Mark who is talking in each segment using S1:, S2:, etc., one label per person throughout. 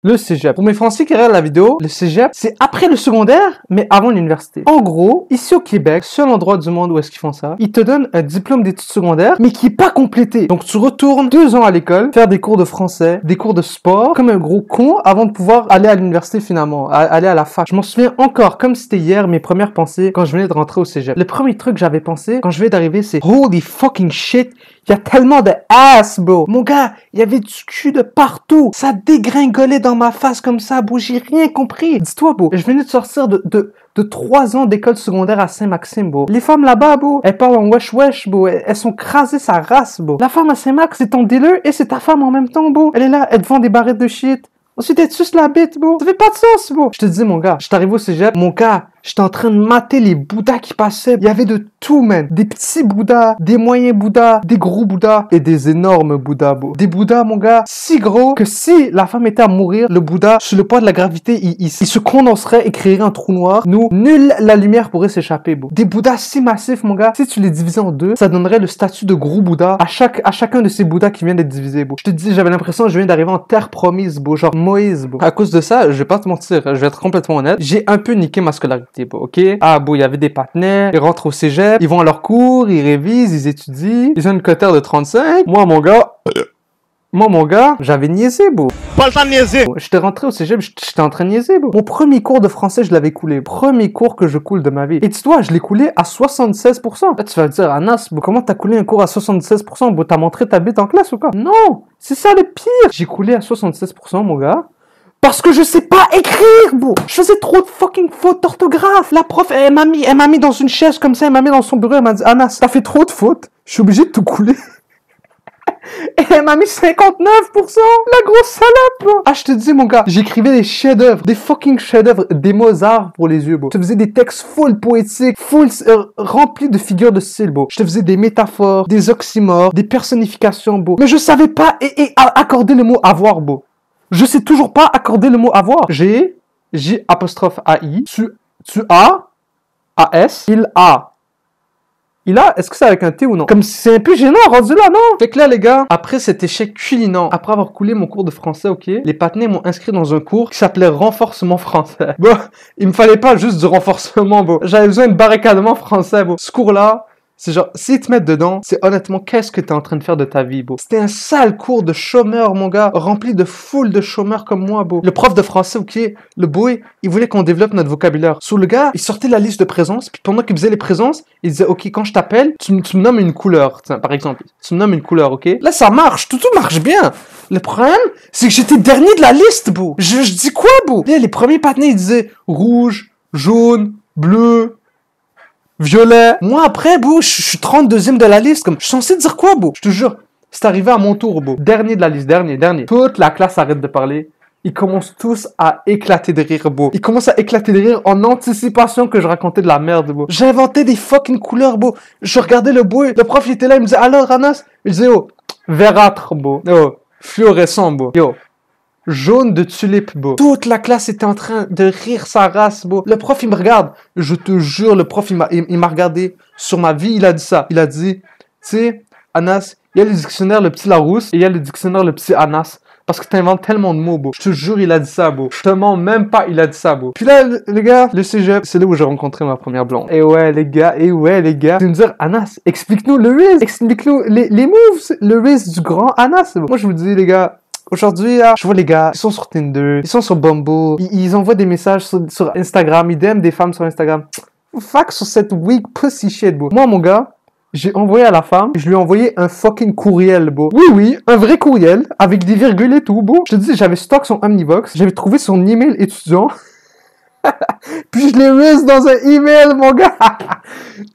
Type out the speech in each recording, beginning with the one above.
S1: Le cégep. Pour mes Français qui regardent la vidéo, le cégep, c'est après le secondaire, mais avant l'université. En gros, ici au Québec, seul endroit du monde où est-ce qu'ils font ça, ils te donnent un diplôme d'études secondaires, mais qui est pas complété. Donc tu retournes 2 ans à l'école, faire des cours de français, des cours de sport, comme un gros con, avant de pouvoir aller à l'université finalement, aller à la fac. Je m'en souviens encore, comme c'était hier, mes premières pensées quand je venais de rentrer au cégep. Le premier truc que j'avais pensé quand je venais d'arriver, c'est holy fucking shit, il y a tellement de ass, bro. Mon gars, il y avait du cul de partout. Ça dégringolait dans ma face comme ça, bro. J'ai rien compris. Dis-toi, bro, je venais de sortir de 3 ans d'école secondaire à Saint-Maxime, bro. Les femmes là-bas, bro, elles parlent en wesh-wesh, bro. Elles sont crasées sa race, bro. La femme à Saint-Max, c'est ton dealer et c'est ta femme en même temps, bro. Elle est là, elle te vend des barrettes de shit. Ensuite, elle te suce la bite, bro. Ça fait pas de sens, bro. Je te dis, mon gars, je t'arrive au cégep, mon gars, j'étais en train de mater les bouddhas qui passaient. Il y avait de tout, man. Des petits bouddhas, des moyens bouddhas, des gros bouddhas et des énormes bouddhas, bro. Des bouddhas, mon gars, si gros que si la femme était à mourir, le bouddha, sous le poids de la gravité, il se condenserait et créerait un trou noir. Nous, nulle la lumière pourrait s'échapper, bro. Des bouddhas si massifs, mon gars, si tu les divisais en 2, ça donnerait le statut de gros bouddha à chacun de ces bouddhas qui vient d'être divisé, bro. Je te dis, j'avais l'impression que je viens d'arriver en terre promise, bro. Genre Moïse, bro. À cause de ça, je vais pas te mentir, je vais être complètement honnête, j'ai un peu niqué ma scolarité, bro, ok? Ah, bon, il y avait des partenaires, ils rentrent au cégep, ils vont à leur cours, ils révisent, ils étudient, ils ont une cotère de 35. Moi, mon gars, j'avais niaisé, bro.
S2: Pas le temps de niaiser.
S1: J'étais rentré au cégep, j'étais en train de niaiser, bro. Mon premier cours de français, je l'avais coulé. Premier cours que je coule de ma vie. Et dis-toi, je l'ai coulé à 76%. Là, tu vas me dire, Anas, bro, comment t'as coulé un cours à 76%, bro? T'as montré ta bite en classe ou quoi? Non! C'est ça le pire! J'ai coulé à 76%, mon gars. Parce que je sais pas écrire, bro. Je faisais trop de fucking fautes d'orthographe. La prof, elle m'a mis dans une chaise comme ça, elle m'a mis dans son bureau, elle m'a dit, Anas, t'as fait trop de fautes. Je suis obligé de tout couler. Et elle m'a mis 59%. La grosse salope, bro. Ah, je te dis, mon gars, j'écrivais des chefs-d'œuvre, des fucking chefs-d'œuvre, des Mozart pour les yeux, bro. Je te faisais des textes full poétiques, full remplis de figures de style, bro. Je te faisais des métaphores, des oxymores, des personnifications, bro. Mais je savais pas accorder le mot avoir, bro. Je sais toujours pas accorder le mot avoir. J apostrophe AI, tu as, AS, il a. Il a, est-ce que c'est avec un T ou non? Comme si c'est un peu gênant, rendu là, non? Fait que là, les gars, après cet échec culinant, après avoir coulé mon cours de français, ok, les partenaires m'ont inscrit dans un cours qui s'appelait renforcement français. Bon, il me fallait pas juste du renforcement, bon. J'avais besoin de barricadement français, bon. Ce cours-là, c'est genre, s'ils te mettent dedans, c'est honnêtement, qu'est-ce que t'es en train de faire de ta vie, bro? C'était un sale cours de chômeurs, mon gars, rempli de foule de chômeurs comme moi, bro. Le prof de français, ok, le boy, il voulait qu'on développe notre vocabulaire. Sur le gars, il sortait la liste de présences, puis pendant qu'il faisait les présences, il disait, ok, quand je t'appelle, tu me nommes une couleur, tiens, par exemple. Tu me nommes une couleur, ok? Là, ça marche, tout marche bien. Le problème, c'est que j'étais dernier de la liste, bro. Je dis quoi, bro? Là, les premiers partenaires, ils disaient rouge, jaune, bleu, violet. Moi, après, bro, je suis 32e de la liste. Comme, je suis censé dire quoi, bro? Je te jure. C'est arrivé à mon tour, bro. Dernier de la liste, dernier. Toute la classe arrête de parler. Ils commencent tous à éclater de rire, bro. Ils commencent à éclater de rire en anticipation que je racontais de la merde, bro. J'inventais des fucking couleurs, bro. Je regardais le boy. Le prof, il était là, il me disait, alors, Anas? Il disait, oh, verdâtre, bro. Oh, fluorescent, bro. Yo. Jaune de tulipe, bro. Toute la classe était en train de rire sa race, bro. Le prof, il me regarde. Je te jure, le prof, il m'a regardé. Sur ma vie, il a dit ça. Il a dit, tu sais, Anas, il y a le dictionnaire le petit Larousse et il y a le dictionnaire le petit Anas. Parce que t'inventes tellement de mots, bro. Je te jure, il a dit ça, bro. Je te mens même pas, il a dit ça, bro. Puis là, les gars, le cégep, c'est là où j'ai rencontré ma première blonde. Et ouais, les gars. Tu vas me dire, Anas, explique-nous le Riz. Explique-nous les moves. Le Riz du grand Anas, bro. Moi, je vous dis, les gars, aujourd'hui, là, je vois les gars, ils sont sur Tinder, ils sont sur Bumble, ils envoient des messages sur Instagram, ils DM des femmes sur Instagram. Fuck sur cette weak pussy shit, bro. Moi, mon gars, j'ai envoyé à la femme, je lui ai envoyé un fucking courriel, bro. Oui, un vrai courriel, avec des virgules et tout, bro. Je te dis, j'avais stock son Omnibox, j'avais trouvé son email étudiant. Puis je l'ai mis dans un email, mon gars.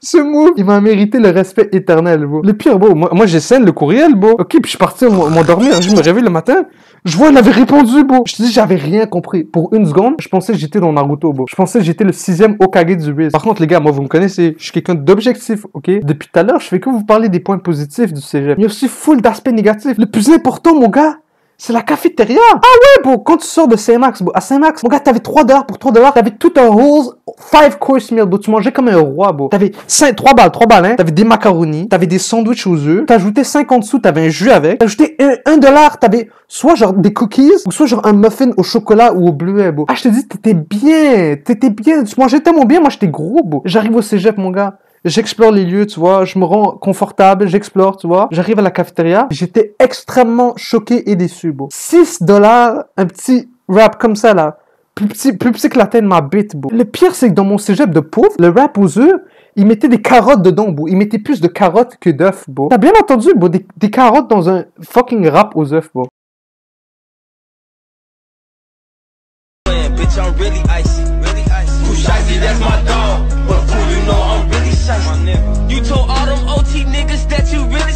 S1: Ce move, il m'a mérité le respect éternel, bro. Le pire, bro, moi j'ai scène le courriel, bro. Ok, puis je suis parti m'endormir, je me réveille le matin. Je vois, elle avait répondu, bro. Je te dis, j'avais rien compris. Pour une seconde, je pensais que j'étais dans Naruto, bro. Je pensais que j'étais le 6e Hokage du Riz. Par contre, les gars, moi, vous me connaissez. Je suis quelqu'un d'objectif, ok? Depuis tout à l'heure, je fais que vous parler des points positifs du cégep. Il y a aussi full d'aspects négatifs. Le plus important, mon gars, C'est la cafétéria. Ah ouais, bro, quand tu sors de Saint-Max, bro, à Saint-Max, mon gars, t'avais $3 pour $3. T'avais tout un whole 5-course meal, bro. Tu mangeais comme un roi, bro. T'avais 3 balles, hein. T'avais des macaronis, t'avais des sandwichs aux œufs. T'ajoutais 50 sous, t'avais un jus avec. T'ajoutais $1, t'avais soit genre des cookies, ou soit genre un muffin au chocolat ou au bleuet, bro. Ah, je te dis, t'étais bien. Tu mangeais tellement bien, moi, j'étais gros, bro. J'arrive au cégep, mon gars. J'explore les lieux, tu vois, je me rends confortable, j'explore, tu vois. J'arrive à la cafétéria, j'étais extrêmement choqué et déçu, bro. $6, un petit wrap comme ça, là. Plus petit que la taille de ma bite, bro. Le pire, c'est que dans mon cégep de pauvre, le wrap aux œufs, ils mettaient des carottes dedans, bro. Ils mettaient plus de carottes que d'œufs, bro. T'as bien entendu, bro, des carottes dans un fucking wrap aux œufs, bro. You told all them OT niggas that you really